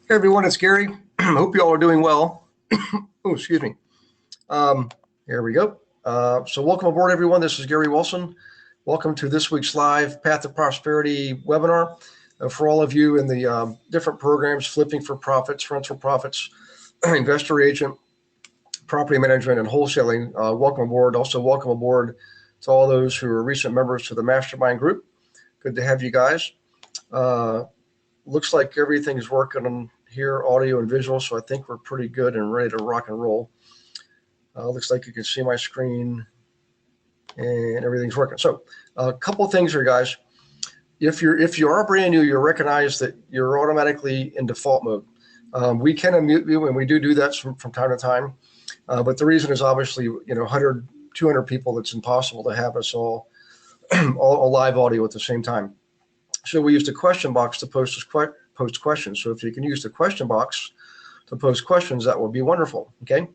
Hey everyone, it's Gary. Hope you all are doing well. Oh, excuse me. Here we go. So welcome aboard, everyone. This is Gary Wilson. Welcome to this week's live Path to Prosperity webinar. For all of you in the different programs, Flipping for Profits, Rental Profits, Investor Agent, Property Management, and Wholesaling, welcome aboard. Also, welcome aboard to all those who are recent members to the Mastermind Group. Good to have you guys. Looks like everything's working on here, audio and visual, so I think we're pretty good and ready to rock and roll. Looks like you can see my screen and everything's working. So a couple of things here, guys. If you are brand new, you'll recognize that you're automatically in default mode. We can unmute you, and we do that from time to time. But the reason is obviously, 100, 200 people, it's impossible to have us all live audio at the same time. So we use the question box to post questions. So if you can use the question box to post questions, that would be wonderful. Okay.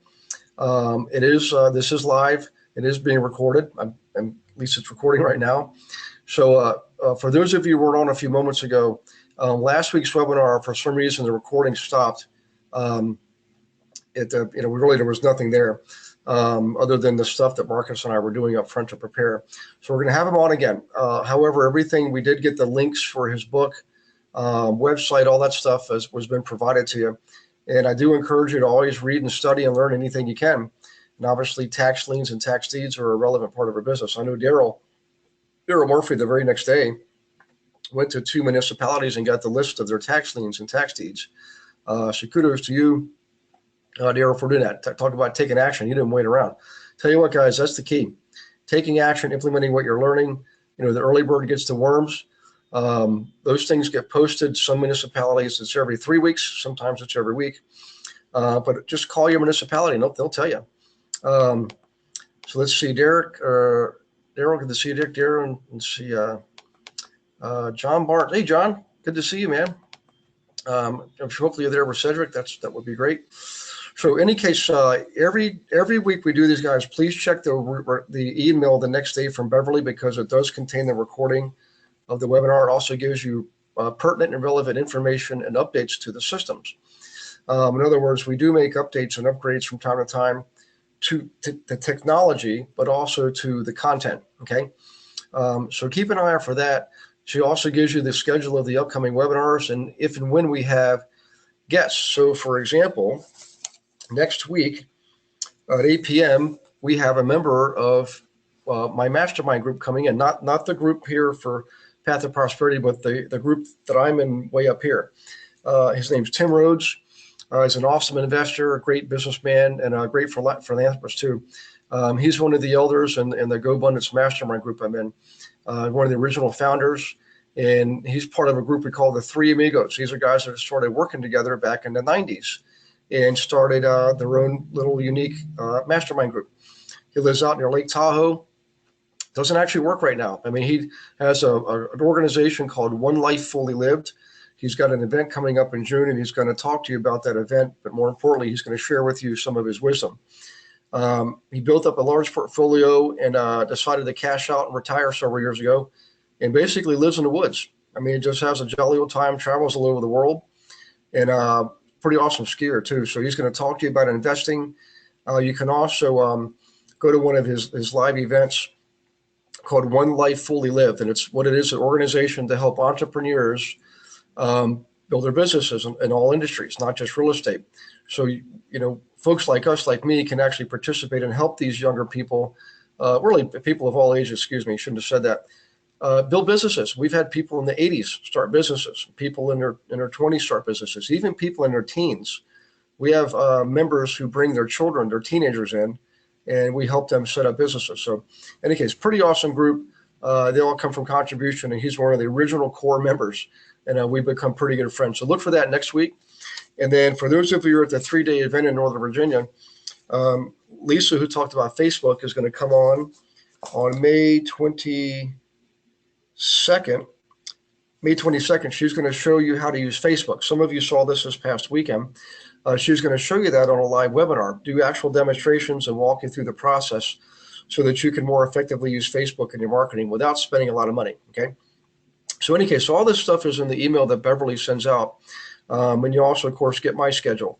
This is live. It is being recorded. At least it's recording right now. So for those of you who were on a few moments ago, last week's webinar, for some reason, the recording stopped. There was nothing there other than the stuff that Marcus and I were doing up front to prepare. So we're going to have him on again. However, everything, we did get the links for his book, website, all that stuff has been provided to you. And I do encourage you to always read and study and learn anything you can. And obviously, tax liens and tax deeds are a relevant part of our business. I know Daryl Murphy, the very next day, went to 2 municipalities and got the list of their tax liens and tax deeds. So kudos to you, Daryl, for doing that. Talk about taking action. You didn't wait around. Tell you what, guys, that's the key. Taking action, implementing what you're learning. The early bird gets the worms. Those things get posted. Some municipalities, it's every 3 weeks. Sometimes it's every week. But just call your municipality and they'll tell you. So let's see, Daryl, good to see you, Dick, Darren, and see John Barnes. Hey, John, good to see you, man. Hopefully you're there with Cedric. That would be great. So in any case, every week we do these, guys. Please check the email the next day from Beverly, because it does contain the recording of the webinar. It also gives you pertinent and relevant information and updates to the systems. In other words, we do make updates and upgrades from time to time to the technology, but also to the content. Okay, so keep an eye out for that. She also gives you the schedule of the upcoming webinars and if and when we have guests. So for example, next week at 8 p.m., we have a member of my mastermind group coming in, not the group here for Path to Prosperity, but the group that I'm in way up here. His name's Tim Rhodes. He's an awesome investor, a great businessman, and a great philanthropist too. He's one of the elders in the Go Abundance mastermind group I'm in. One of the original founders, and he's part of a group we call the Three Amigos. These are guys that started working together back in the 90s and started their own little unique mastermind group. He lives out near Lake Tahoe. Doesn't actually work right now. I mean, he has an organization called One Life Fully Lived. He's got an event coming up in June, and he's going to talk to you about that event. But more importantly, he's going to share with you some of his wisdom. He built up a large portfolio and decided to cash out and retire several years ago, and basically lives in the woods. I mean, he just has a jolly old time, travels all over the world, and pretty awesome skier too. So he's going to talk to you about investing. You can also go to one of his live events called One Life Fully Lived, and it's what it is, an organization to help entrepreneurs build their businesses in all industries, not just real estate. So, folks like us, like me, can actually participate and help these younger people, really people of all ages, shouldn't have said that, build businesses. We've had people in the 80s start businesses, people in their 20s start businesses, even people in their teens. We have members who bring their children, their teenagers in, and we help them set up businesses. So in any case, pretty awesome group. They all come from contribution, and he's one of the original core members, and we've become pretty good friends. So look for that next week. And then for those of you who are at the 3-day event in Northern Virginia, Lisa, who talked about Facebook, is going to come on May 22nd. May 22nd, she's going to show you how to use Facebook. Some of you saw this past weekend. She's going to show you that on a live webinar, do actual demonstrations and walk you through the process so that you can more effectively use Facebook in your marketing without spending a lot of money, okay? So in any case, all this stuff is in the email that Beverly sends out. And you also, of course, get my schedule.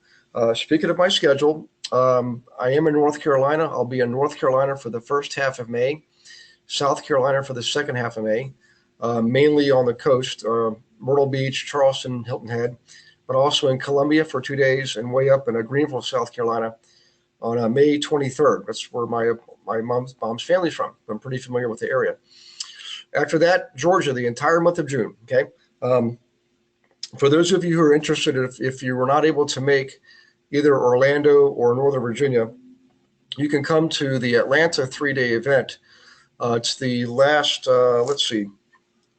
Speaking of my schedule, I am in North Carolina. I'll be in North Carolina for the first half of May, South Carolina for the second half of May, mainly on the coast, Myrtle Beach, Charleston, Hilton Head, but also in Columbia for 2 days and way up in Greenville, South Carolina on May 23rd. That's where my mom's family's from. I'm pretty familiar with the area. After that, Georgia, the entire month of June. Okay. For those of you who are interested, if you were not able to make either Orlando or Northern Virginia, you can come to the Atlanta 3-day event. It's the last, let's see,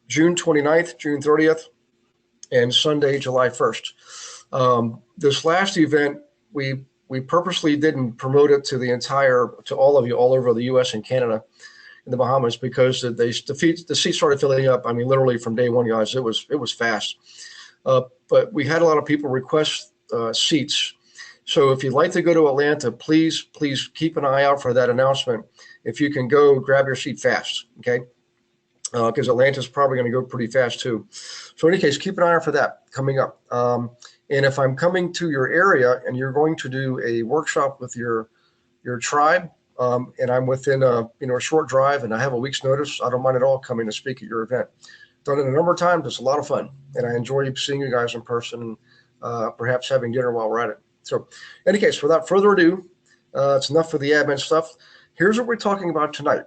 June 29th, June 30th, and Sunday, July 1st. This last event, we purposely didn't promote it to all of you all over the U.S. and Canada and the Bahamas because the seats started filling up. I mean, literally from day one, guys, it was fast. But we had a lot of people request seats. So if you'd like to go to Atlanta, please keep an eye out for that announcement. If you can go, grab your seat fast, okay? Because Atlanta's probably going to go pretty fast too. So in any case, keep an eye out for that coming up. And if I'm coming to your area and you're going to do a workshop with your tribe, and I'm within a short drive and I have a week's notice, I don't mind at all coming to speak at your event. Done it a number of times. It's a lot of fun, and I enjoy seeing you guys in person and perhaps having dinner while we're at it. So in any case, without further ado, it's enough for the admin stuff. Here's what we're talking about tonight.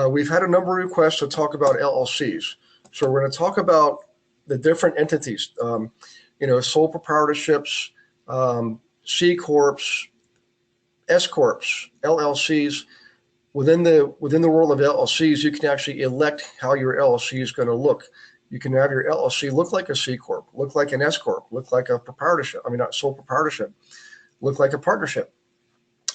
We've had a number of requests to talk about LLCs. So we're going to talk about the different entities, sole proprietorships, C corps, S corps, LLCs. Within the world of LLCs, you can actually elect how your LLC is going to look. You can have your LLC look like a C corp, look like an S corp, look like a proprietorship. I mean, not sole proprietorship, look like a partnership.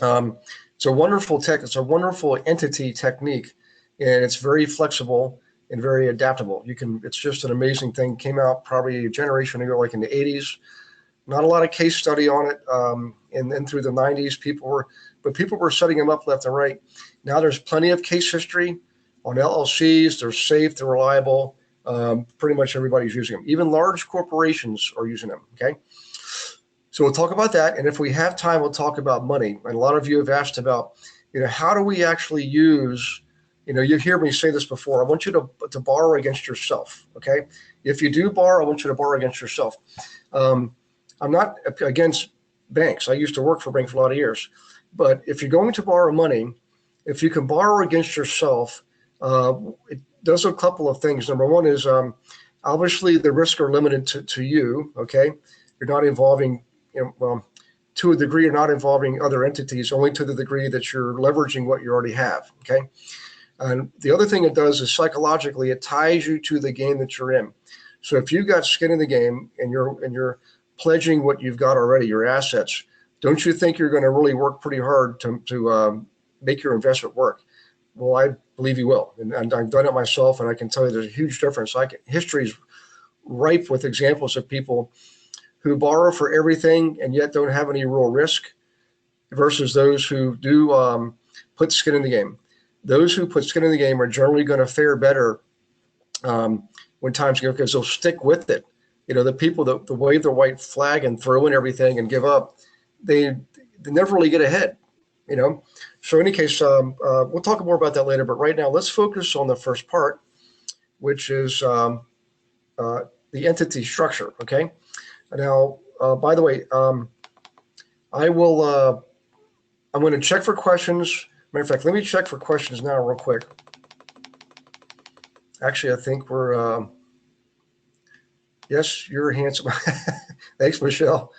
It's a wonderful It's a wonderful entity technique, and it's very flexible and very adaptable. It's just an amazing thing. Came out probably a generation ago, like in the 80s. Not a lot of case study on it. And then through the 90s, people were setting them up left and right. Now there's plenty of case history on LLCs. They're safe, they're reliable. Pretty much everybody's using them. Even large corporations are using them. Okay. So we'll talk about that. And if we have time, we'll talk about money. And a lot of you have asked about, how do we actually use, you hear me say this before. I want you to borrow against yourself. Okay. If you do borrow, I want you to borrow against yourself. I'm not against banks. I used to work for a bank for a lot of years. But if you're going to borrow money, if you can borrow against yourself, it does a couple of things. Number one is obviously the risks are limited to you. Okay. You're not involving, to a degree, you're not involving other entities, only to the degree that you're leveraging what you already have. Okay. And the other thing it does is psychologically, it ties you to the game that you're in. So if you've got skin in the game and you're pledging what you've got already, your assets, don't you think you're going to really work pretty hard to make your investment work? Well, I believe you will. And I've done it myself, and I can tell you there's a huge difference. History is ripe with examples of people who borrow for everything and yet don't have any real risk versus those who do put skin in the game. Those who put skin in the game are generally going to fare better when times go, because they'll stick with it. The people that wave the white flag and throw in everything and give up, they never really get ahead. So in any case, we'll talk more about that later. But right now, let's focus on the first part, which is the entity structure. Okay. Now, by the way, I'm going to check for questions. Matter of fact, let me check for questions now real quick. Actually, I think we're, yes, you're handsome. Thanks, Michelle.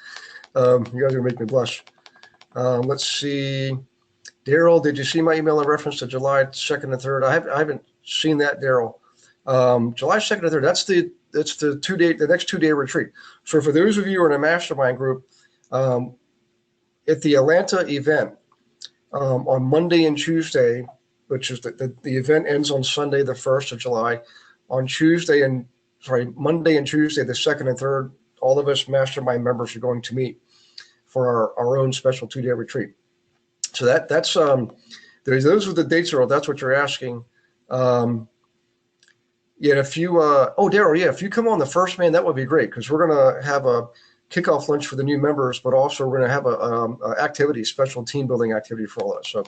You guys are going to make me blush. Let's see. Daryl, did you see my email in reference to July 2nd and 3rd? I haven't seen that, Daryl. July 2nd and 3rd, that's the next 2-day retreat. So for those of you who are in a mastermind group, at the Atlanta event on Monday and Tuesday, which is the event ends on Sunday, the 1st of July. On Monday and Tuesday, the 2nd and 3rd, all of us mastermind members are going to meet for our own special 2-day retreat. So that's those are the dates, or that's what you're asking. Yeah, if you, oh, Daryl, yeah, if you come on the first, man, that would be great because we're going to have a kickoff lunch for the new members, but also we're going to have a activity, special team building activity for all of us. So, in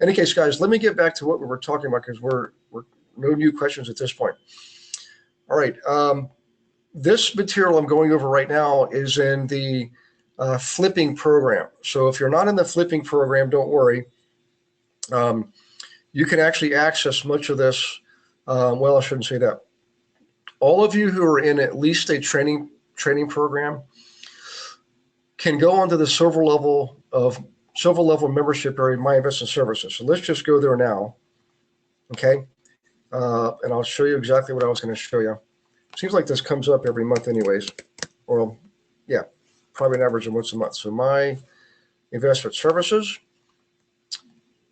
any case, guys, let me get back to what we were talking about because we're no new questions at this point. All right. This material I'm going over right now is in the flipping program. So if you're not in the flipping program, don't worry. You can actually access much of this. Well, I shouldn't say that. All of you who are in at least a training program can go onto the silver level membership area, My Investment Services. So let's just go there now. Okay. And I'll show you exactly what I was going to show you. Seems like this comes up every month anyways. Well, yeah, probably an average of once a month. So My Investment Services,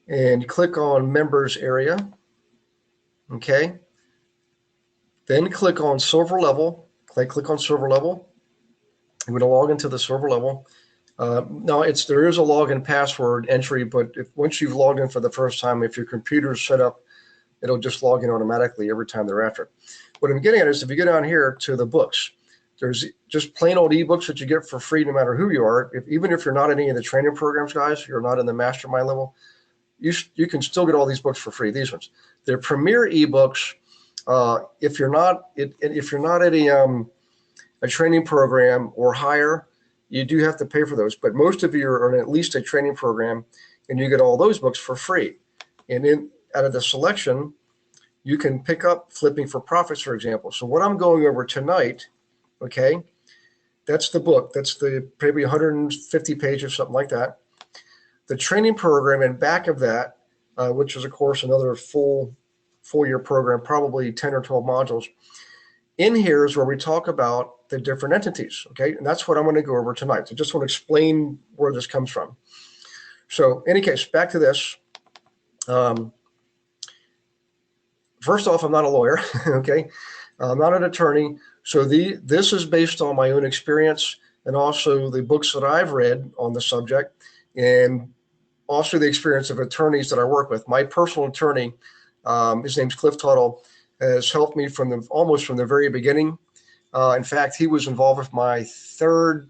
and click on members area. Okay. Then click on silver level. Click on silver level. I'm going to log into the silver level. Now there is a login password entry, but once you've logged in for the first time, if your computer is set up, it'll just log in automatically every time thereafter. What I'm getting at is if you go down here to the books, there's just plain old ebooks that you get for free no matter who you are. Even if you're not in any of the training programs, guys, you're not in the mastermind level, you can still get all these books for free. These ones, they're premier ebooks. If you're not at a training program or higher, you do have to pay for those. But most of you are in at least a training program, and you get all those books for free. And then out of the selection, you can pick up Flipping for Profits, for example. So what I'm going over tonight, okay, that's the book. That's the maybe 150 pages, something like that. The training program and back of that, which is, of course, another full year program, probably 10 or 12 modules. In here is where we talk about the different entities, okay? And that's what I'm going to go over tonight. So just want to explain where this comes from. So in any case, back to this. First off, I'm not a lawyer, okay? I'm not an attorney. So this is based on my own experience and also the books that I've read on the subject, and also the experience of attorneys that I work with. My personal attorney, his name's Cliff Tuttle, has helped me almost from the very beginning. In fact, he was involved with my third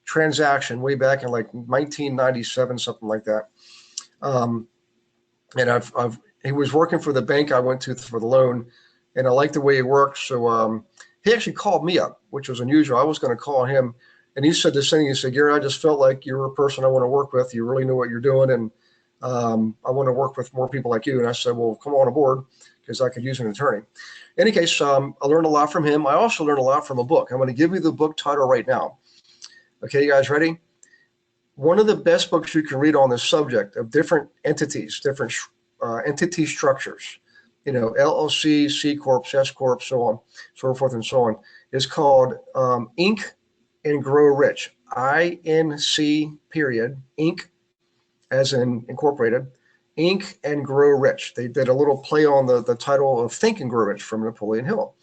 transaction way back in like 1997, something like that. And he was working for the bank I went to for the loan, and I liked the way he worked. So he actually called me up, which was unusual. I was going to call him, and he said this thing. He said, "Gary, I just felt like you're a person I want to work with. You really know what you're doing, and I want to work with more people like you." And I said, "Well, come on aboard, because I could use an attorney." In any case, I learned a lot from him. I also learned a lot from a book. I'm going to give you the book title right now. Okay, you guys ready? One of the best books you can read on this subject of different entities, different entity structures, LLC, C Corp, S Corp, so on, so forth and so on, is called Inc. and Grow Rich. INC period, Inc. as in incorporated, Inc. and Grow Rich. They did a little play on the title of Think and Grow Rich from Napoleon Hill.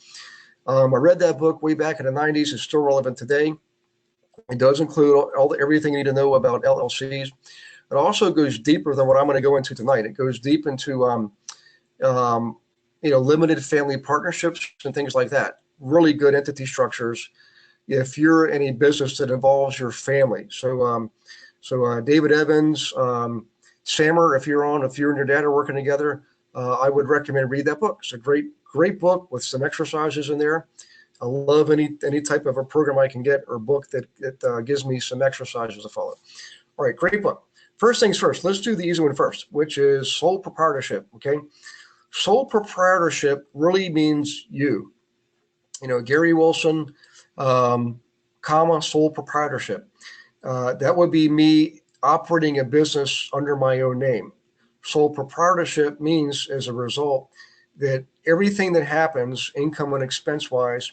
I read that book way back in the 90s. It's still relevant today. It does include everything you need to know about LLCs. It also goes deeper than what I'm going to go into tonight. It goes deep into limited family partnerships and things like that. Really good entity structures if you're in a business that involves your family. So David Evans, Sammer, if you and your dad are working together, I would recommend read that book. It's a great book with some exercises in there. I love any type of a program I can get or book that gives me some exercises to follow. All right, great book. First things first, let's do the easy one first, which is sole proprietorship, okay? Sole proprietorship really means you. Gary Wilson, sole proprietorship. That would be me operating a business under my own name. Sole proprietorship means, as a result, that everything that happens, income and expense-wise,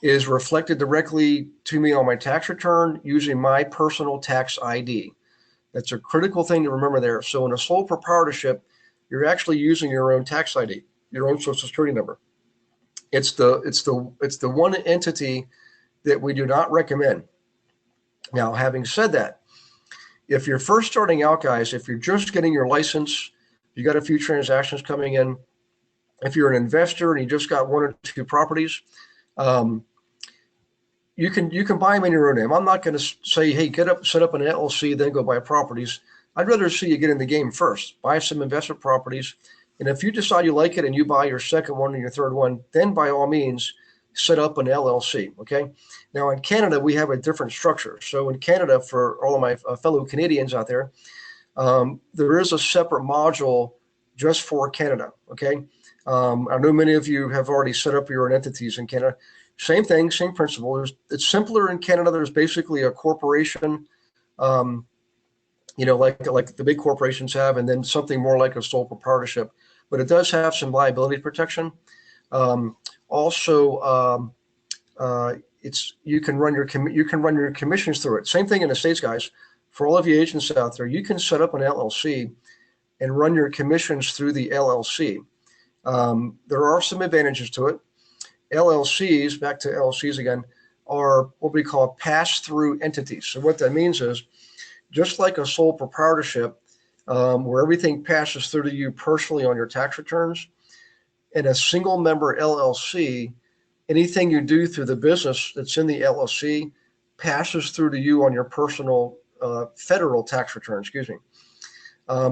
is reflected directly to me on my tax return using my personal tax ID. That's a critical thing to remember there. So in a sole proprietorship, you're actually using your own tax ID, your own social security number. It's the one entity that we do not recommend. Now, having said that, if you're first starting out, guys, if you're just getting your license, you got a few transactions coming in, If you're an investor and you just got 1 or 2 properties, you can buy them in your own name. I'm not going to say, hey, set up an LLC, then go buy properties. I'd rather see you get in the game first, buy some investment properties. And if you decide you like it and you buy your second one and your third one, then by all means, set up an LLC. Okay. Now in Canada, we have a different structure. So in Canada, for all of my fellow Canadians out there, there is a separate module just for Canada. Okay. I know many of you have already set up your own entities in Canada. Same thing, same principle. It's simpler in Canada. There's basically a corporation, like the big corporations have, and then something more like a sole proprietorship. But it does have some liability protection. You can run your commissions through it. Same thing in the States, guys. For all of you agents out there, you can set up an LLC and run your commissions through the LLC. There are some advantages to it. LLCs, back to LLCs again, are what we call pass-through entities. So what that means is, just like a sole proprietorship, where everything passes through to you personally on your tax returns, in a single member LLC, anything you do through the business that's in the LLC passes through to you on your personal federal tax return, excuse me.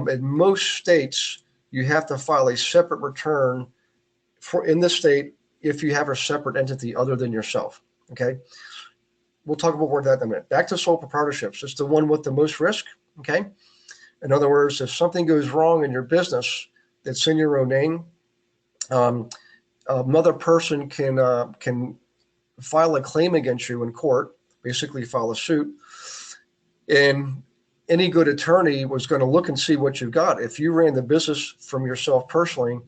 In most states, you have to file a separate return in the state if you have a separate entity other than yourself. Okay. We'll talk about more of that in a minute. Back to sole proprietorships. It's the one with the most risk. Okay. In other words, if something goes wrong in your business that's in your own name, another person can file a claim against you in court, basically file a suit. And any good attorney was going to look and see what you've got. If you ran the business from yourself personally,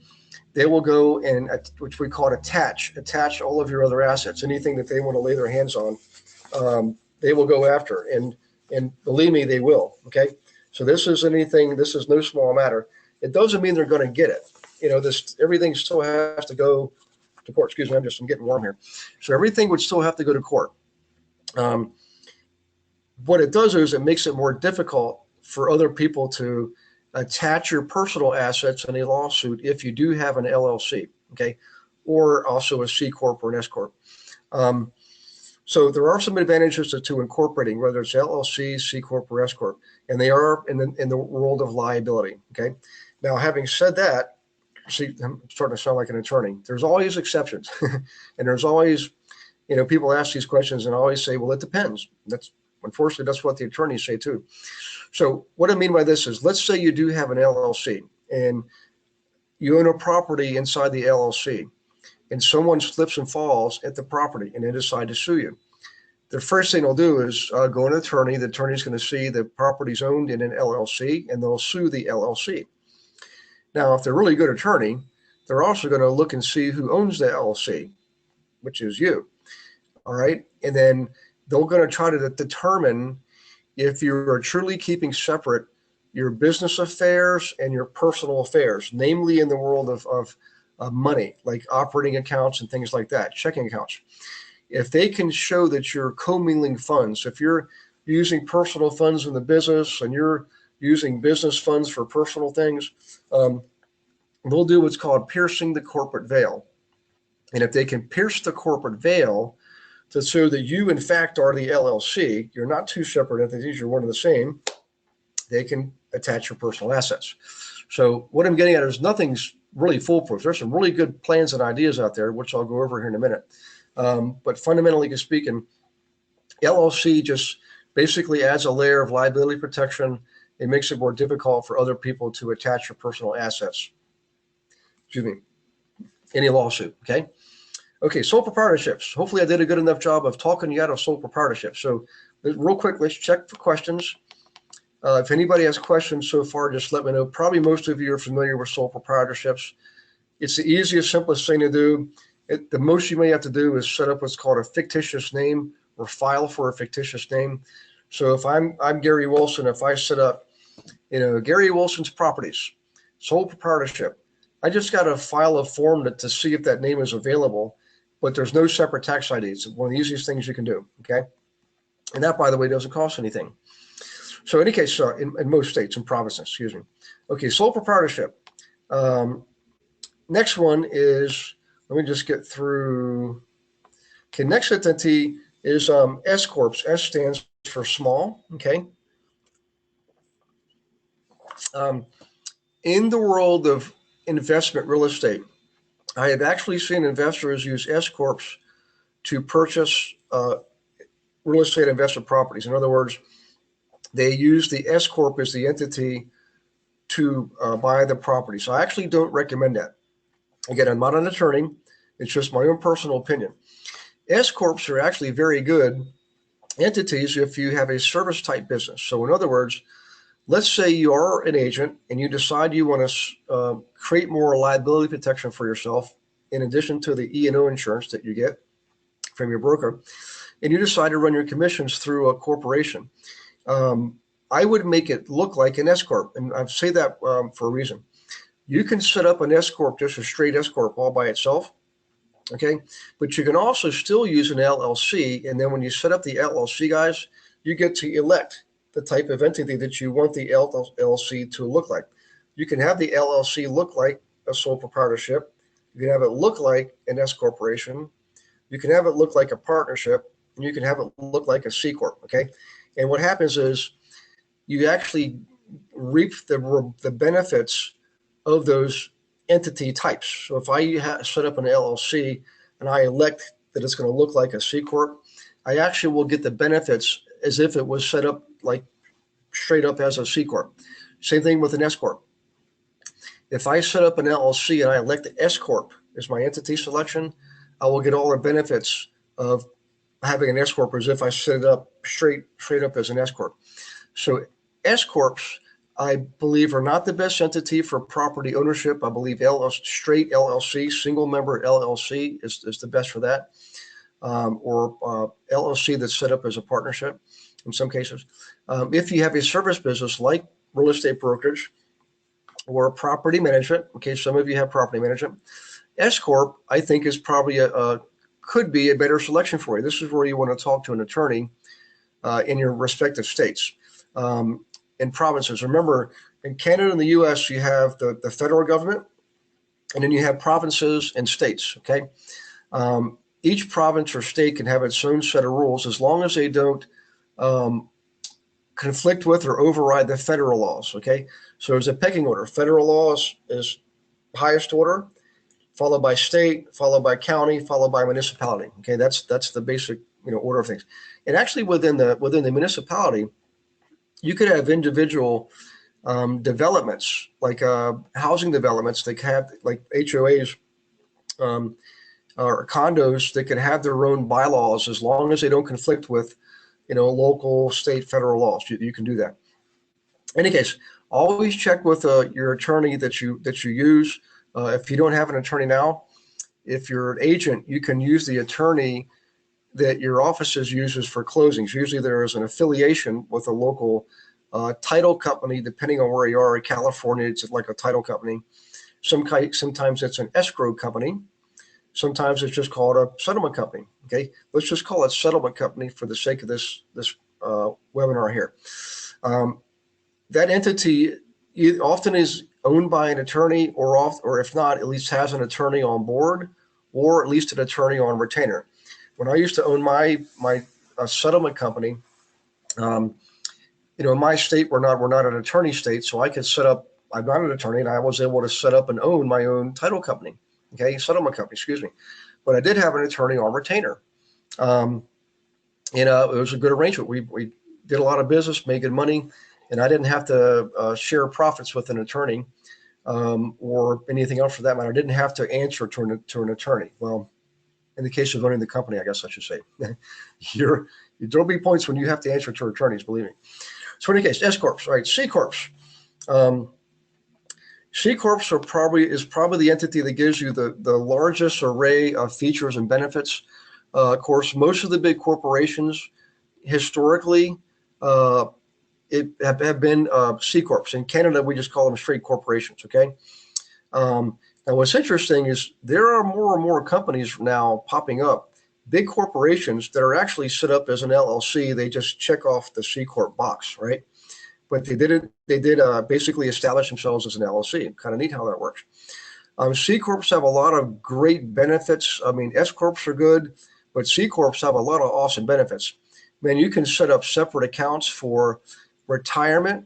they will go and, which we call attach all of your other assets, anything that they want to lay their hands on, they will go after. And believe me, they will. Okay. So this is no small matter. It doesn't mean they're going to get it. Everything still has to go to court. Excuse me, I'm getting warm here. So everything would still have to go to court. What it does is it makes it more difficult for other people to attach your personal assets in a lawsuit if you do have an LLC, okay, or also a C Corp or an S Corp. So there are some advantages to incorporating, whether it's LLC, C Corp, or S Corp, and they are in the world of liability, okay? Now, having said that, see, I'm starting to sound like an attorney. There's always exceptions, and there's always, people ask these questions and I always say, well, it depends. Unfortunately, that's what the attorneys say too. So what I mean by this is, let's say you do have an LLC and you own a property inside the LLC and someone slips and falls at the property and they decide to sue you. The first thing they'll do is go to an attorney. The attorney's going to see the property's owned in an LLC and they'll sue the LLC. Now, if they're a really good attorney, they're also going to look and see who owns the LLC, which is you. All right. And then they're going to try to determine if you're truly keeping separate your business affairs and your personal affairs, namely in the world of money, like operating accounts and things like that, checking accounts. If they can show that you're commingling funds, if you're using personal funds in the business and you're using business funds for personal things, they'll do what's called piercing the corporate veil. And if they can pierce the corporate veil to show that you, in fact, are the LLC, you're not two separate entities, you're one and the same, they can attach your personal assets. So what I'm getting at is nothing's really foolproof. There's some really good plans and ideas out there, which I'll go over here in a minute. But fundamentally speaking, LLC just basically adds a layer of liability protection. It makes it more difficult for other people to attach your personal assets. Excuse me, any lawsuit, okay? Okay, sole proprietorships. Hopefully I did a good enough job of talking you out of sole proprietorship. So real quick, let's check for questions. If anybody has questions so far, just let me know. Probably most of you are familiar with sole proprietorships. It's the easiest, simplest thing to do. The most you may have to do is set up what's called a fictitious name or file for a fictitious name. So if I'm Gary Wilson, if I set up, Gary Wilson's Properties, sole proprietorship, I just got to file a form to see if that name is available, but there's no separate tax ID. It's one of the easiest things you can do, okay? And that, by the way, doesn't cost anything. So in any case, in most states and provinces, excuse me. Okay, sole proprietorship. Next one is, let me just get through. Okay, next entity is S Corps. S stands for small. Okay. Um, in the world of investment real estate, I have actually seen investors use S Corps to purchase real estate investment properties. In other words, they use the S Corp as the entity to buy the property. So I actually don't recommend that. Again, I'm not an attorney. It's just my own personal opinion. S Corps are actually very good entities if you have a service type business. So in other words, let's say you are an agent and you decide you want to create more liability protection for yourself in addition to the E&O insurance that you get from your broker, and you decide to run your commissions through a corporation. I would make it look like an S Corp, and I say that for a reason. You can set up an S Corp, just a straight S Corp all by itself, okay? But you can also still use an LLC, and then when you set up the LLC, guys, you get to elect the type of entity that you want the LLC to look like. You can have the LLC look like a sole proprietorship. You can have it look like an S corporation. You can have it look like a partnership, and you can have it look like a C Corp, okay? And what happens is you actually reap the benefits of those entity types. So if I set up an LLC and I elect that it's going to look like a C Corp, I actually will get the benefits as if it was set up like straight up as a C Corp. Same thing with an S Corp. If I set up an LLC and I elect the S Corp as my entity selection, I will get all the benefits of having an S Corp as if I set it up straight up as an S Corp. So S Corps, I believe, are not the best entity for property ownership. I believe straight LLC, single member LLC is the best for that, or LLC that's set up as a partnership in some cases. If you have a service business like real estate brokerage or property management, okay, some of you have property management, S Corp, I think, is probably could be a better selection for you. This is where you want to talk to an attorney in your respective states. In provinces. Remember, in Canada and the US, you have the federal government, and then you have provinces and states, okay? Each province or state can have its own set of rules as long as they don't conflict with or override the federal laws, okay? So there's a pecking order. Federal laws is highest order, followed by state, followed by county, followed by municipality, okay? That's the basic order of things. And actually within the municipality, you could have individual developments, like housing developments that have like HOAs or condos that can have their own bylaws as long as they don't conflict with, local, state, federal laws. You can do that. In any case, always check with your attorney that you use. If you don't have an attorney now, if you're an agent, you can use the attorney that your offices uses for closings. Usually there is an affiliation with a local title company, depending on where you are. In California, it's like a title company. Sometimes it's an escrow company. Sometimes it's just called a settlement company. Okay, let's just call it settlement company for the sake of this webinar here. That entity often is owned by an attorney, or if not, at least has an attorney on board, or at least an attorney on retainer. When I used to own my settlement company, in my state, we're not an attorney state, so I could set up. I'm not an attorney, and I was able to set up and own my own title company, okay, settlement company, excuse me. But I did have an attorney on retainer. It was a good arrangement. We did a lot of business, made good money, and I didn't have to share profits with an attorney or anything else for that matter. I didn't have to answer to an attorney. Well, in the case of owning the company, I guess I should say, there'll be points when you have to answer to attorneys, believe me. So in any case, S Corps, right? C Corps. C Corps is probably the entity that gives you the largest array of features and benefits. Of course, most of the big corporations historically have been C Corps. In Canada, we just call them straight corporations, okay? Now, what's interesting is there are more and more companies now popping up, big corporations that are actually set up as an LLC. They just check off the C Corp box, right? But they did basically establish themselves as an LLC. Kind of neat how that works. C corps have a lot of great benefits. I mean, S corps are good, but C corps have a lot of awesome benefits. Man, you can set up separate accounts for retirement,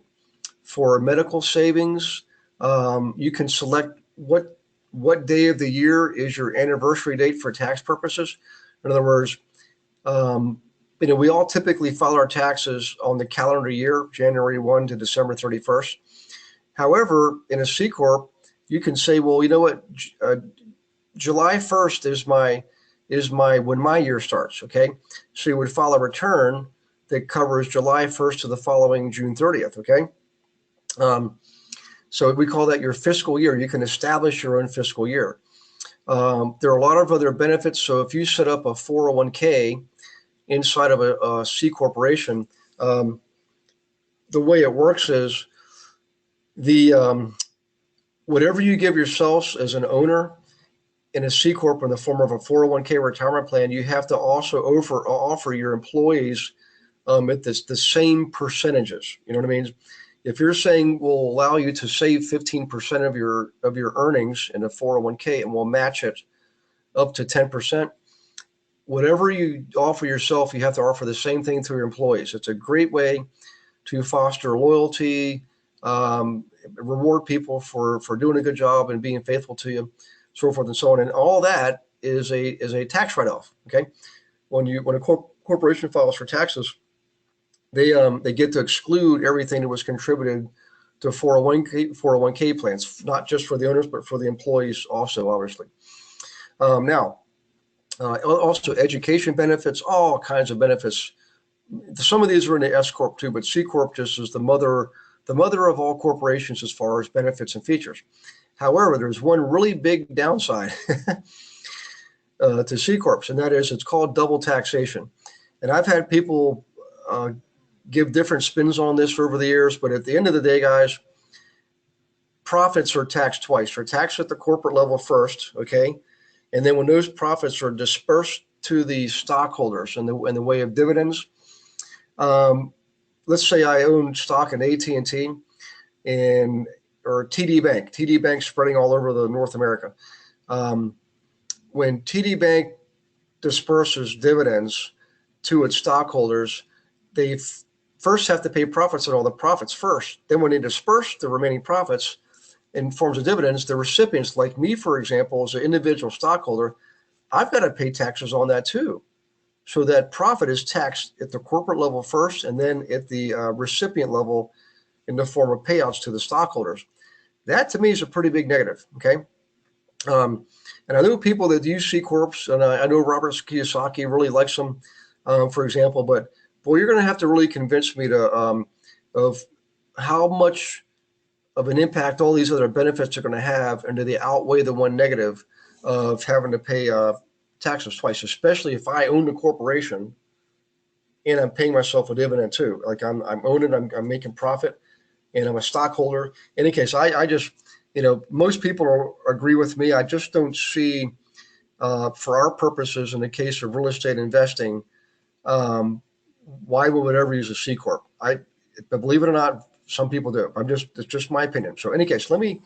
for medical savings. You can select what day of the year is your anniversary date for tax purposes. In other words, we all typically file our taxes on the calendar year, January 1 to December 31st. However, in a C corp, you can say, well, you know what, July 1st is when my year starts. Okay, so you would file a return that covers July 1st to the following June 30th. Okay, so we call that your fiscal year. You can establish your own fiscal year. There are a lot of other benefits. So if you set up a 401k inside of a C corporation, the way it works is whatever you give yourselves as an owner in a C corp in the form of a 401k retirement plan, you have to also offer your employees at the same percentages. You know what I mean? If you're saying we'll allow you to save 15% of your earnings in a 401k and we'll match it up to 10%, whatever you offer yourself, you have to offer the same thing to your employees. It's a great way to foster loyalty, reward people for doing a good job and being faithful to you, so forth and so on. And all that is a tax write-off. Okay, when a corporation files for taxes, they get to exclude everything that was contributed to 401k plans, not just for the owners but for the employees also, obviously. Now, also education benefits, all kinds of benefits. Some of these are in the S corp too, but C corp just is the mother of all corporations as far as benefits and features. However, there's one really big downside to C corps, and that is it's called double taxation. And I've had people give different spins on this over the years, but at the end of the day, guys, profits are taxed twice. They're taxed at the corporate level first, okay? And then when those profits are dispersed to the stockholders in the way of dividends, let's say I own stock in AT&T or TD Bank. TD Bank spreading all over North America. When TD Bank disperses dividends to its stockholders, they first have to pay profits on all the profits first. Then when they disperse the remaining profits in forms of dividends, the recipients, like me, for example, as an individual stockholder, I've got to pay taxes on that too. So that profit is taxed at the corporate level first, and then at the recipient level in the form of payouts to the stockholders. That to me is a pretty big negative. Okay. And I know people that use C corps, and I know Robert Kiyosaki really likes them, for example, but boy, you're going to have to really convince me of how much of an impact all these other benefits are going to have, and do they outweigh the one negative of having to pay taxes twice, especially if I own a corporation and I'm paying myself a dividend too. Like I'm owning, I'm making profit, and I'm a stockholder. In any case, I just, most people agree with me. I just don't see, for our purposes, in the case of real estate investing, why we would ever use a C corp. But believe it or not, some people do. It's just my opinion. So, in any case, let me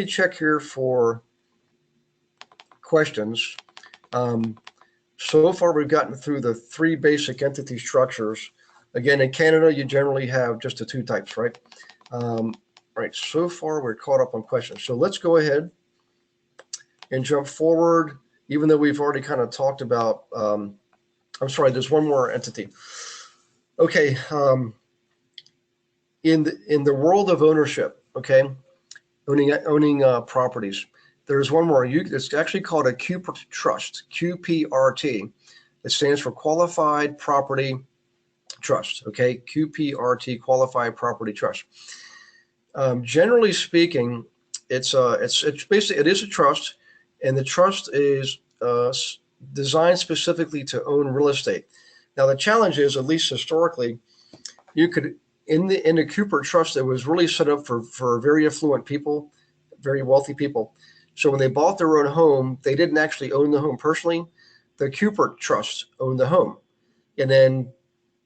check here for questions. So far, we've gotten through the three basic entity structures. Again, in Canada, you generally have just the two types, right? Right. So far, we're caught up on questions. So let's go ahead and jump forward, even though we've already kind of talked about. I'm sorry. There's one more entity. Okay. In the world of ownership, okay, owning properties, there's one more. It's actually called a Qprt trust, QPRT. It stands for Qualified Property Trust. Okay, QPRT, Qualified Property Trust. Generally speaking, it's basically, it is a trust, and the trust is designed specifically to own real estate. Now the challenge is, at least historically, you could in the Qprt trust, it was really set up for very affluent people, very wealthy people. So when they bought their own home, they didn't actually own the home personally. The Qprt trust owned the home, and then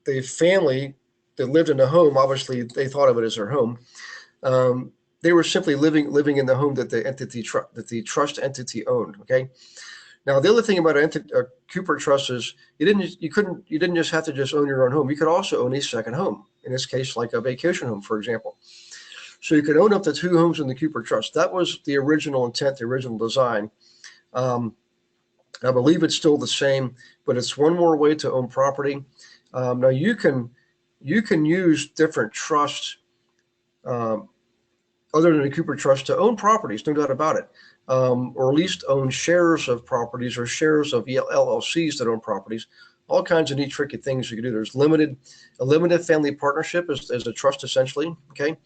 the family that lived in the home, obviously they thought of it as their home. they were simply living in the home that the trust entity owned. Okay. Now the other thing about a Qprt trust is you didn't just have to just own your own home. You could also own a second home. In this case, like a vacation home, for example. So you could own up to 2 homes in the Qprt trust. That was the original intent, the original design. I believe it's still the same, but it's one more way to own property. Now you can use different trusts other than the Qprt trust to own properties, no doubt about it, or at least own shares of properties or shares of LLCs that own properties. All kinds of neat, tricky things you can do. There's a limited family partnership as a trust, essentially. Okay,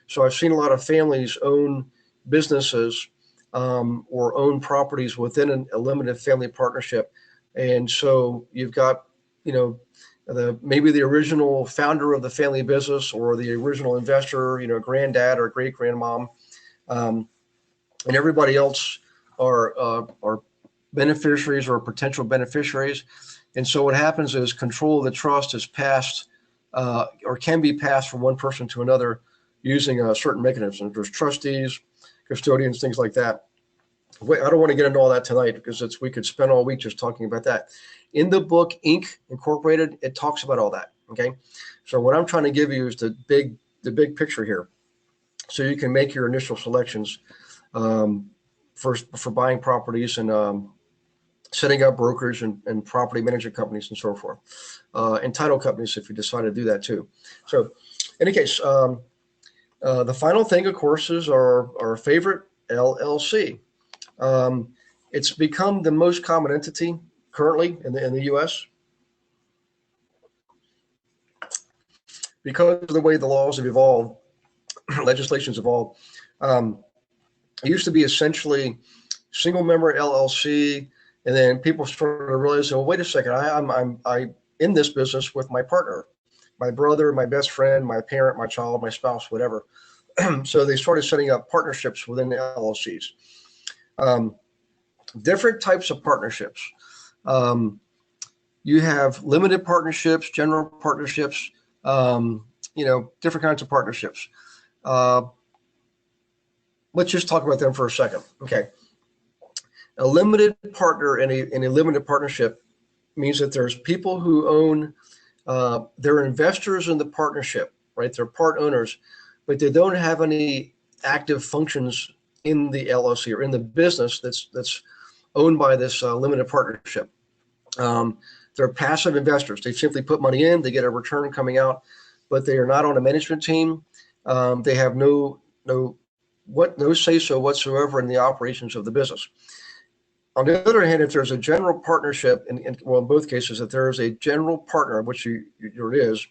so I've seen a lot of families own businesses or own properties within a limited family partnership, and so you've got, maybe the original founder of the family business or the original investor, granddad or great grandmom, and everybody else are beneficiaries or potential beneficiaries. And so what happens is control of the trust is passed or can be passed from one person to another using a certain mechanism. There's trustees, custodians, things like that. I don't want to get into all that tonight because we could spend all week just talking about that. In the book Inc. Incorporated, it talks about all that. Okay, so what I'm trying to give you is the big picture here, so you can make your initial selections for buying properties and setting up brokers and property management companies and so forth, and title companies if you decide to do that too. So, in any case, the final thing, of course, is our favorite LLC. It's become the most common entity currently in the U.S. because of the way the laws have evolved, legislation's evolved. It used to be essentially single member LLC, and then people started to realize, well, wait a second, I'm in this business with my partner, my brother, my best friend, my parent, my child, my spouse, whatever. So they started setting up partnerships within the LLCs. Different types of partnerships. You have limited partnerships, general partnerships, different kinds of partnerships. Let's just talk about them for a second. Okay. A limited partner in a limited partnership means that there's people who own, they're investors in the partnership, right? They're part owners, but they don't have any active functions in the LLC or in the business that's owned by this limited partnership. They're passive investors. They simply put money in, they get a return coming out, but they are not on a management team. They have no say-so whatsoever in the operations of the business. On the other hand, if there's a general partnership, in both cases, if there is a general partner, which there is,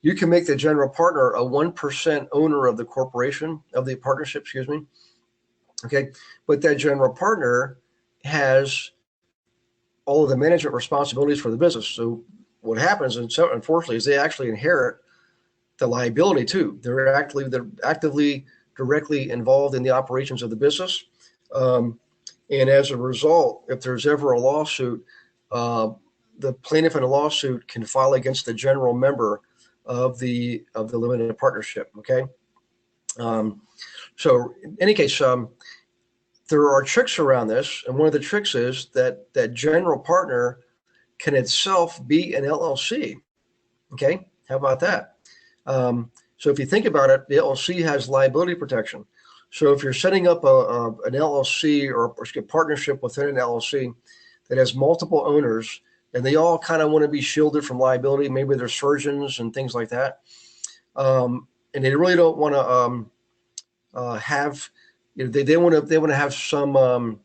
you can make the general partner a 1% owner of the corporation, of the partnership, excuse me. Okay, but that general partner has all of the management responsibilities for the business. So what happens, and so unfortunately, is they actually inherit the liability too. They're actively directly involved in the operations of the business. And as a result, if there's ever a lawsuit, the plaintiff in a lawsuit can file against the general member of the limited partnership. Okay. So in any case, there are tricks around this, and one of the tricks is that general partner can itself be an LLC. Okay, how about that? So if you think about it, the LLC has liability protection. So if you're setting up an LLC or a partnership within an LLC that has multiple owners, and they all kind of want to be shielded from liability, maybe they're surgeons and things like that, and they really don't want to have, they want to have some,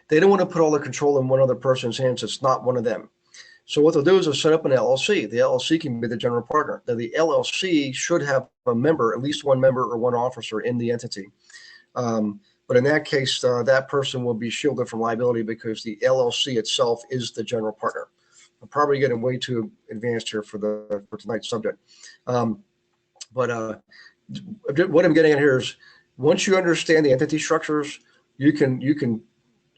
they don't want to put all the control in one other person's hands. It's not one of them. So what they'll do is they'll set up an LLC. The LLC can be the general partner. Now, the LLC should have a member, at least one member or one officer in the entity. But in that case, that person will be shielded from liability because the LLC itself is the general partner. I'm probably getting way too advanced here for tonight's subject. But what I'm getting at here is once you understand the entity structures, you can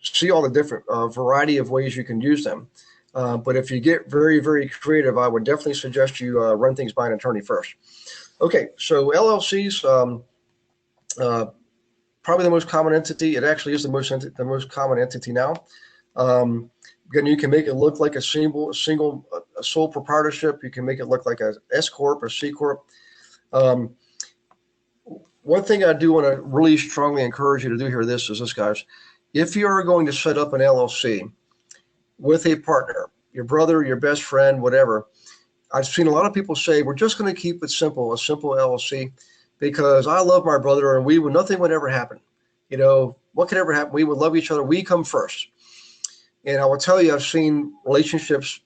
see all the different variety of ways you can use them. But if you get very, very creative, I would definitely suggest you run things by an attorney first. Okay, so LLCs, Uh, Probably the most common entity. It actually is the most common entity now. Again, you can make it look like a sole proprietorship. You can make it look like a S corp or C corp. Um, One thing I do want to really strongly encourage you to do here, guys. If you are going to set up an LLC with a partner, your brother, your best friend, whatever, I've seen a lot of people say, we're just going to keep it simple, a simple LLC, because I love my brother and nothing would ever happen. What could ever happen? We would love each other. We come first. And I will tell you, I've seen relationships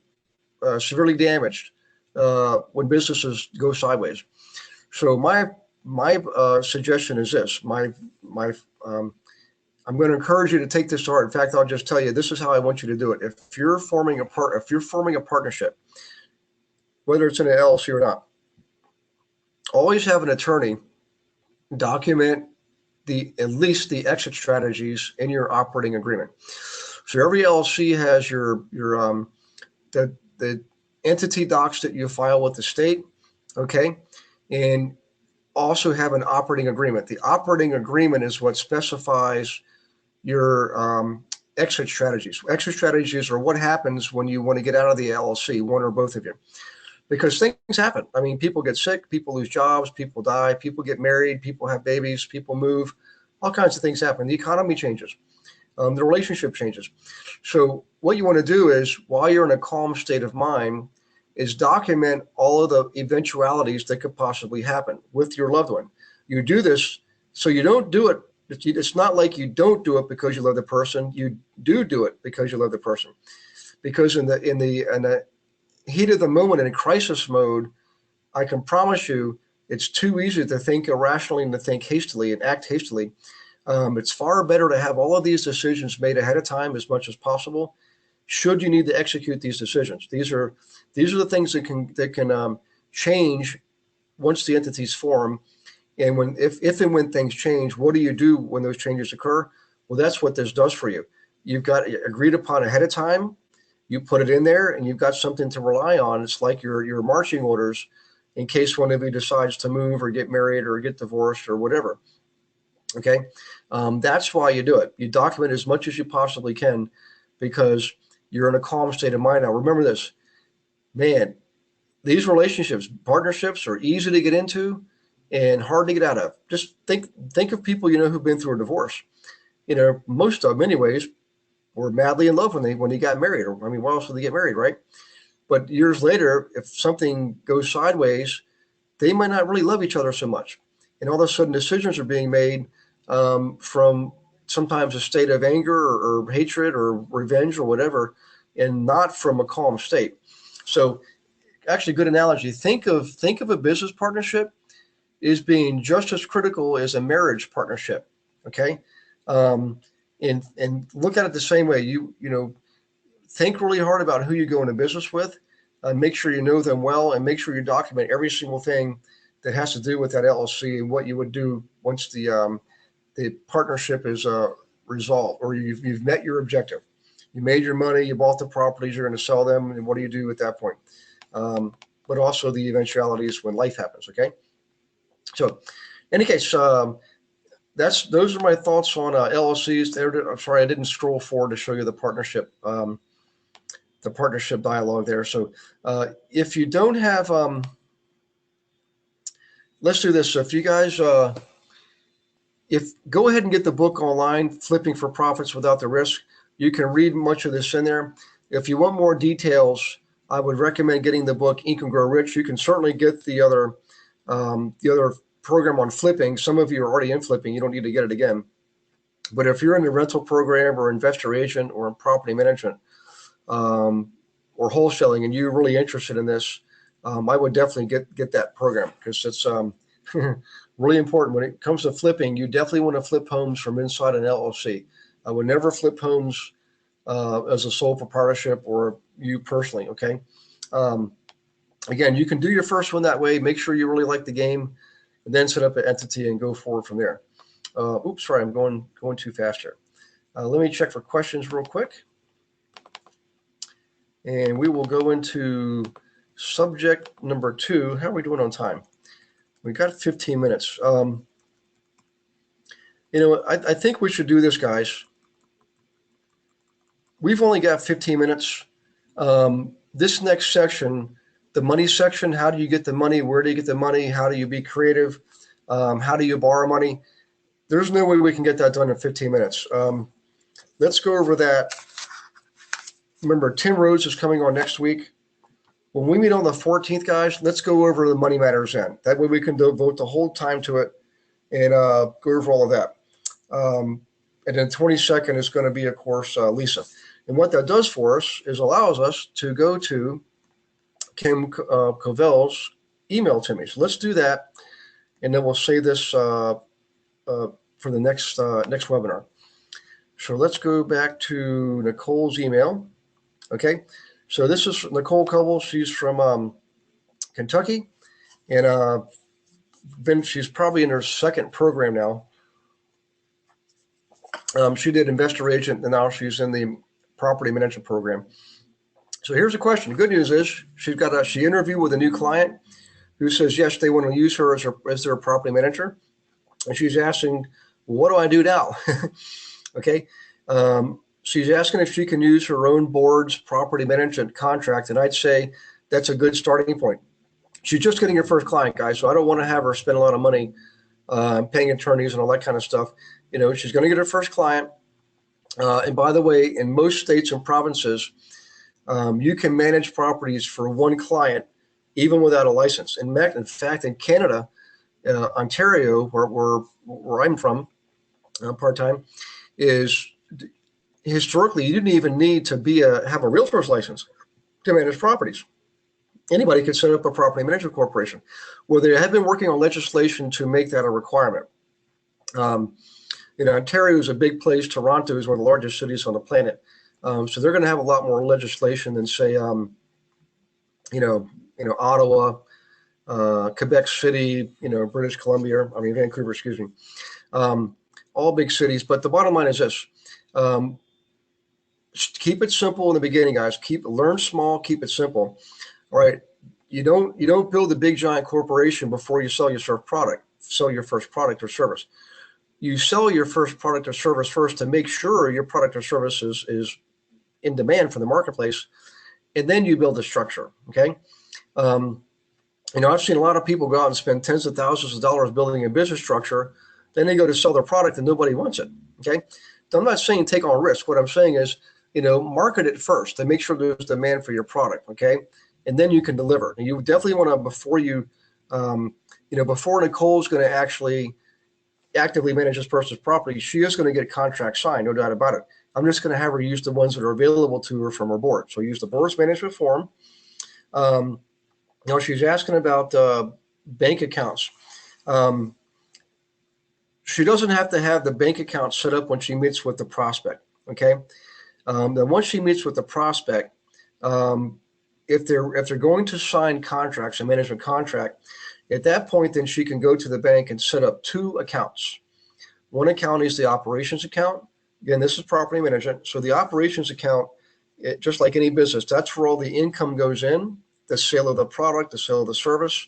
severely damaged when businesses go sideways. So my suggestion is this. My I'm going to encourage you to take this to heart. In fact, I'll just tell you, this is how I want you to do it. If you're forming a partnership, whether it's in an LLC or not, always have an attorney document at least the exit strategies in your operating agreement. So every LLC has the entity docs that you file with the state, okay, and also have an operating agreement. The operating agreement is what specifies your exit strategies. Exit strategies are what happens when you want to get out of the LLC, one or both of you, because things happen. I mean, people get sick, people lose jobs, people die, people get married, people have babies, people move, all kinds of things happen. The economy changes. The relationship changes. So what you want to do is, while you're in a calm state of mind, is document all of the eventualities that could possibly happen with your loved one. You do this so you don't do it. It's not like you don't do it because you love the person. You do it because you love the person. Because in the heat of the moment, in crisis mode, I can promise you, it's too easy to think irrationally and to think hastily and act hastily. It's far better to have all of these decisions made ahead of time as much as possible. Should you need to execute these decisions, these are the things that can change once the entities form. And if and when things change, what do you do when those changes occur? Well, that's what this does for you. You've got it agreed upon ahead of time. You put it in there, and you've got something to rely on. It's like your marching orders in case one of you decides to move or get married or get divorced or whatever. Okay, that's why you do it. You document as much as you possibly can because you're in a calm state of mind. Now, remember this, man, these relationships, partnerships are easy to get into and hard to get out of. Just think of people who've been through a divorce. Most of them, anyways, were madly in love when they got married. Or, I mean, why else would they get married, right? But years later, if something goes sideways, they might not really love each other so much. And all of a sudden, decisions are being made from sometimes a state of anger or hatred or revenge or whatever, and not from a calm state. So, actually, good analogy. Think of a business partnership as being just as critical as a marriage partnership. Okay, and look at it the same way. Think really hard about who you go into business with. Make sure you know them well, and make sure you document every single thing that has to do with that LLC and what you would do once the partnership is resolved, or you've met your objective. You made your money, you bought the properties, you're going to sell them, and what do you do at that point? But also the eventualities when life happens. Okay, so in any case, those are my thoughts on LLCs. I'm sorry, I didn't scroll forward to show you the partnership dialogue there. So if you don't have, let's do this. So if you guys, go ahead and get the book online, Flipping for Profits Without the Risk. You can read much of this in there. If you want more details, I would recommend getting the book Ink and Grow Rich. You can certainly get the other program on flipping. Some of you are already in flipping. You don't need to get it again. But if you're in the rental program or investor agent or in property management or wholesaling, and you're really interested in this, I would definitely get that program, because it's really important. When it comes to flipping, you definitely want to flip homes from inside an LLC. I would never flip homes as a sole proprietorship or you personally. Okay. Again, you can do your first one that way. Make sure you really like the game, and then set up an entity and go forward from there. Oops, sorry, I'm going too fast here. Let me check for questions real quick, and we will go into subject number 2. How are we doing on time? We got 15 minutes. I think we should do this, guys. We've only got 15 minutes. This next section, the money section, how do you get the money? Where do you get the money? How do you be creative? How do you borrow money? There's no way we can get that done in 15 minutes. Let's go over that. Remember, Tim Rhodes is coming on next week. When we meet on the 14th, guys, let's go over the money matters then. That way we can devote the whole time to it and go over all of that. And then 22nd is going to be, of course, Lisa. And what that does for us is allows us to go to Kim Covell's email to me. So let's do that, and then we'll save this for the next webinar. So let's go back to Nicole's email. Okay, so this is Nicole Covell. She's from Kentucky, and she's probably in her second program now. She did investor agent, and now she's in the property management program. So here's the question. The good news is she interviewed with a new client who says yes, they want to use her as their property manager, and she's asking, what do I do now? Okay. She's asking if she can use her own board's property management contract, and I'd say that's a good starting point. She's just getting her first client, guys, so I don't want to have her spend a lot of money paying attorneys and all that kind of stuff. She's going to get her first client. And by the way, in most states and provinces, you can manage properties for one client, even without a license. In fact, in Canada, Ontario, where I'm from, part-time, is historically you didn't even need to have a realtor's license to manage properties. Anybody could set up a property management corporation. Well, they have been working on legislation to make that a requirement. Ontario is a big place. Toronto is one of the largest cities on the planet. So they're going to have a lot more legislation than, say, Ottawa, Quebec City, British Columbia, Vancouver, excuse me. All big cities. But the bottom line is this. Keep it simple in the beginning, guys. Learn small, keep it simple. All right. You don't build a big giant corporation before you sell your first product or service. You sell your first product or service first to make sure your product or service is in demand for the marketplace, and then you build the structure. Okay. I've seen a lot of people go out and spend tens of thousands of dollars building a business structure. Then they go to sell their product and nobody wants it. Okay. So I'm not saying take on risk. What I'm saying is, market it first to make sure there's demand for your product. Okay. And then you can deliver. And you definitely want to, before Nicole's going to actually actively manage this person's property, she is going to get a contract signed, no doubt about it. I'm just going to have her use the ones that are available to her from her board. So use the board's management form. She's asking about bank accounts. She doesn't have to have the bank account set up when she meets with the prospect. Okay. Then once she meets with the prospect, if they're going to sign contracts, a management contract, at that point, then she can go to the bank and set up two accounts. One account is the operations account. Again, this is property management. So the operations account, just like any business, that's where all the income goes in, the sale of the product, the sale of the service,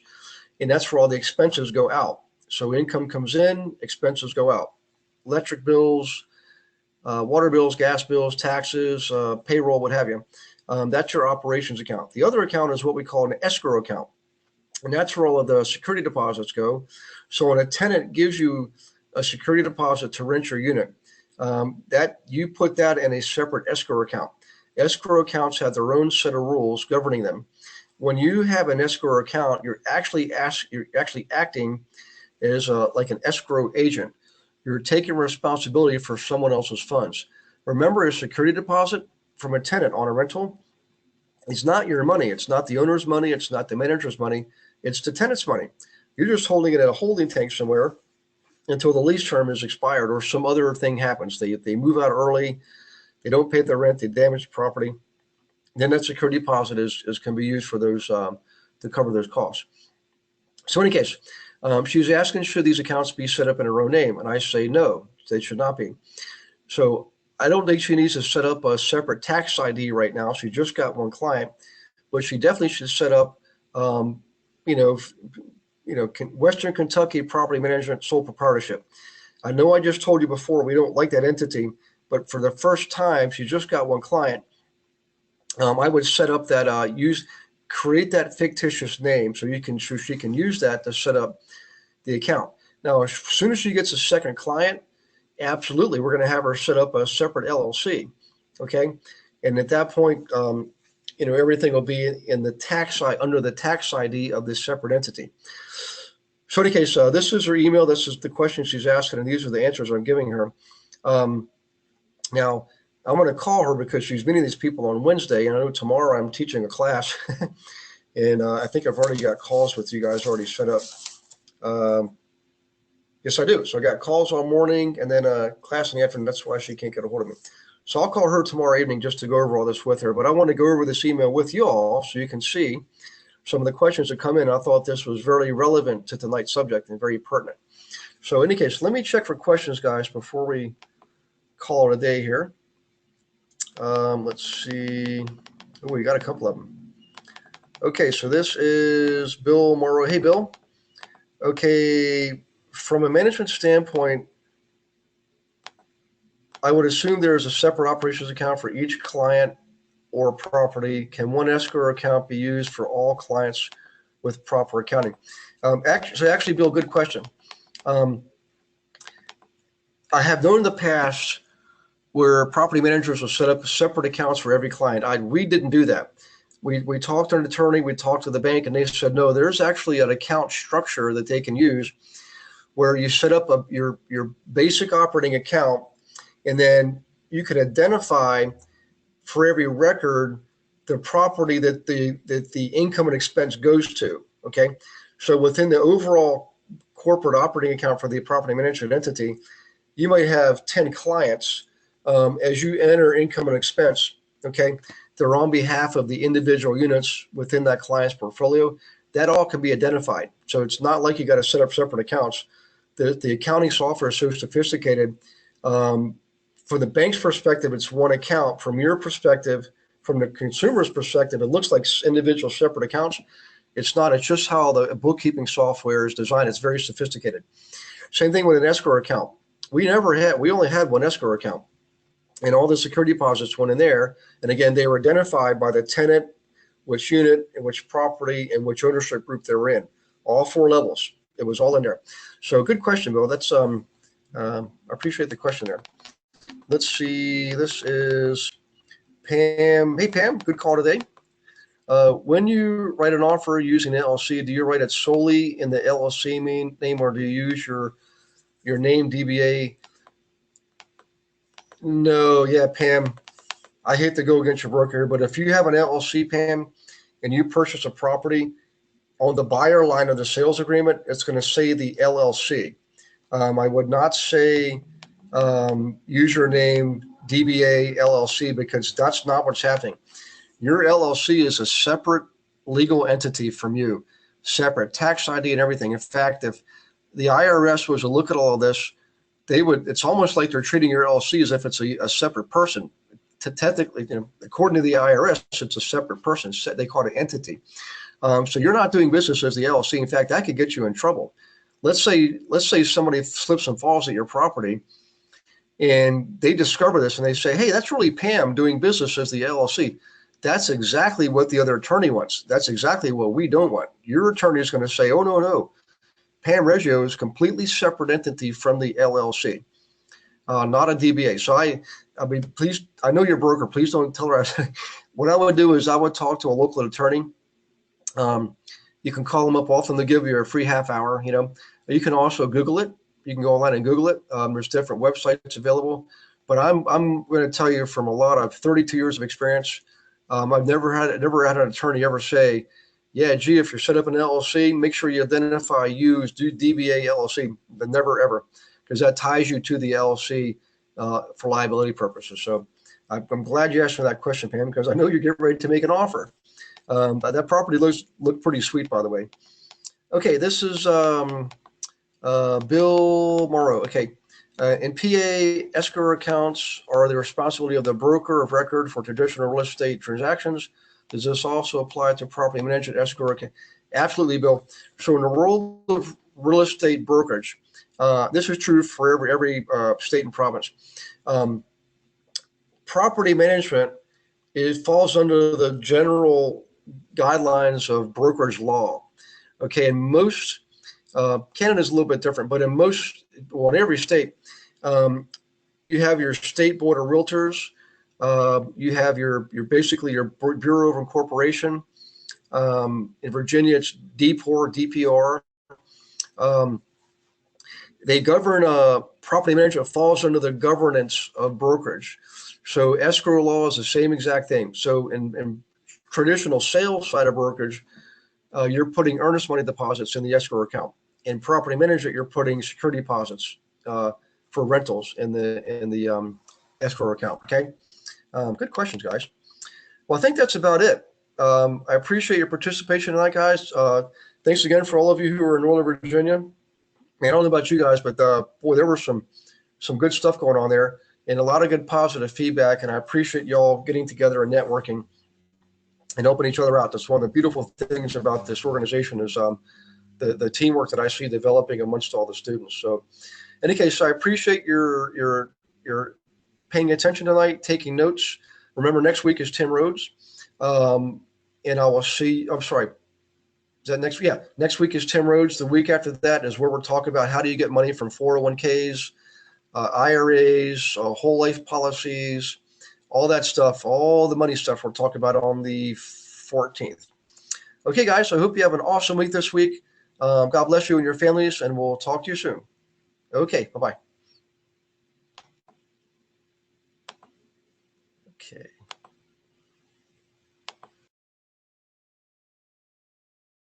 and that's where all the expenses go out. So income comes in, expenses go out. Electric bills, water bills, gas bills, taxes, payroll, what have you. That's your operations account. The other account is what we call an escrow account. And that's where all of the security deposits go. So when a tenant gives you a security deposit to rent your unit, that you put that in a separate escrow account. Escrow accounts have their own set of rules governing them. When you have an escrow account, you're actually acting as like an escrow agent. You're taking responsibility for someone else's funds. Remember, a security deposit from a tenant on a rental, it's not your money. It's not the owner's money. It's not the manager's money. It's the tenant's money. You're just holding it in a holding tank somewhere until the lease term is expired or some other thing happens. They move out early. They don't pay their rent. They damage the property. Then that security deposit can be used for those to cover those costs. So in any case, she was asking, should these accounts be set up in her own name? And I say no, they should not be. So I don't think she needs to set up a separate tax ID right now. She just got one client, but she definitely should set up, Western Kentucky Property Management Sole Proprietorship. I know I just told you before, we don't like that entity, but for the first time, she just got one client. I would set up that, create that fictitious name so she can use that to set up the account. Now, as soon as she gets a second client, absolutely, we're going to have her set up a separate LLC. Okay. And at that point, everything will be in the tax side under the tax ID of this separate entity. So in any case, this is her email. This is the question she's asking, and these are the answers I'm giving her. Now, I'm going to call her because she's meeting these people on Wednesday, and I know tomorrow I'm teaching a class, and I think I've already got calls with you guys already set up. Yes, I do. So I got calls all morning and then a class in the afternoon. That's why she can't get a hold of me. So I'll call her tomorrow evening just to go over all this with her. But I want to go over this email with you all so you can see some of the questions that come in. I thought this was very relevant to tonight's subject and very pertinent. So in any case, let me check for questions, guys, before we call it a day here. Let's see. Oh, we got a couple of them. Okay, so this is Bill Morrow. Hey, Bill. Okay, from a management standpoint, I would assume there is a separate operations account for each client or property. Can one escrow account be used for all clients with proper accounting? Actually, Bill, good question. I have known in the past where property managers will set up separate accounts for every client. We didn't do that. We talked to an attorney, we talked to the bank, and they said, no, there's actually an account structure that they can use where you set up your basic operating account, and then you can identify for every record the property that the income and expense goes to. Okay, so within the overall corporate operating account for the property management entity, you might have 10 clients. As you enter income and expense, okay, they're on behalf of the individual units within that client's portfolio. That all can be identified. So it's not like you got to set up separate accounts. The accounting software is so sophisticated. From the bank's perspective, it's one account. From your perspective, from the consumer's perspective, it looks like individual separate accounts. It's not. It's just how the bookkeeping software is designed. It's very sophisticated. Same thing with an escrow account. We only had one escrow account, and all the security deposits went in there. And again, they were identified by the tenant, which unit, and which property, and which ownership group they were in. All 4 levels. It was all in there. So good question, Bill. That's I appreciate the question there. Let's see. This is Pam. Hey, Pam. Good call today. When you write an offer using LLC, do you write it solely in the LLC name, or do you use your name DBA? No, yeah, Pam. I hate to go against your broker, but if you have an LLC, Pam, and you purchase a property, on the buyer line of the sales agreement, it's going to say the LLC. I would not say username DBA LLC, because that's not what's happening. Your LLC is a separate legal entity from you, separate tax ID and everything. In fact, if the IRS was to look at all of this, it's almost like they're treating your LLC as if it's a separate person. Technically, according to the IRS, it's a separate person. They call it an entity. So you're not doing business as the LLC. In fact, that could get you in trouble. Let's say somebody slips and falls at your property, and they discover this, and they say, hey, that's really Pam doing business as the LLC. That's exactly what the other attorney wants. That's exactly what we don't want. Your attorney is going to say, oh, no. Pam Reggio is a completely separate entity from the LLC, not a DBA. So I mean, please, I know you're a broker. Please don't tell her. What I would do is I would talk to a local attorney. You can call them up often. They'll give you a free half hour. You can also Google it. You can go online and Google it. There's different websites available. But I'm going to tell you from a lot of 32 years of experience, I've never had an attorney ever say, yeah, gee, if you're set up an LLC, make sure you identify do DBA LLC, but never ever, because that ties you to the LLC for liability purposes. So I'm glad you asked me that question, Pam, because I know you're getting ready to make an offer. That property looked pretty sweet, by the way. Okay, this is Bill Morrow. Okay, in PA, escrow accounts are the responsibility of the broker of record for traditional real estate transactions. Does this also apply to property management escrow account? Absolutely, Bill. So in the world of real estate brokerage. This is true for every state and province. Property management, it falls under the general guidelines of brokerage law. Okay, in most, Canada's a little bit different, but in most, well, in every state, you have your state board of realtors. You have your basically your Bureau of Incorporation. In Virginia, it's DPR. They govern property management, falls under the governance of brokerage. So escrow law is the same exact thing. So in traditional sales side of brokerage, you're putting earnest money deposits in the escrow account. In property management, you're putting security deposits for rentals in the escrow account. Okay, good questions, guys. Well, I think that's about it. I appreciate your participation tonight, guys. Thanks again for all of you who are in Northern Virginia. Man, I don't know about you guys, but boy, there were some good stuff going on there and a lot of good positive feedback. And I appreciate y'all getting together and networking and helping each other out. That's one of the beautiful things about this organization is the teamwork that I see developing amongst all the students. So in any case, I appreciate your paying attention tonight, taking notes. Remember, next week is Tim Rhodes. And I will see, I'm sorry, is that next? Yeah, next week is Tim Rhodes. The week after that is where we're talking about how do you get money from 401ks, IRAs, whole life policies, all that stuff, all the money stuff we're talking about on the 14th. Okay, guys, so I hope you have an awesome week this week. God bless you and your families, and we'll talk to you soon. Okay, bye-bye.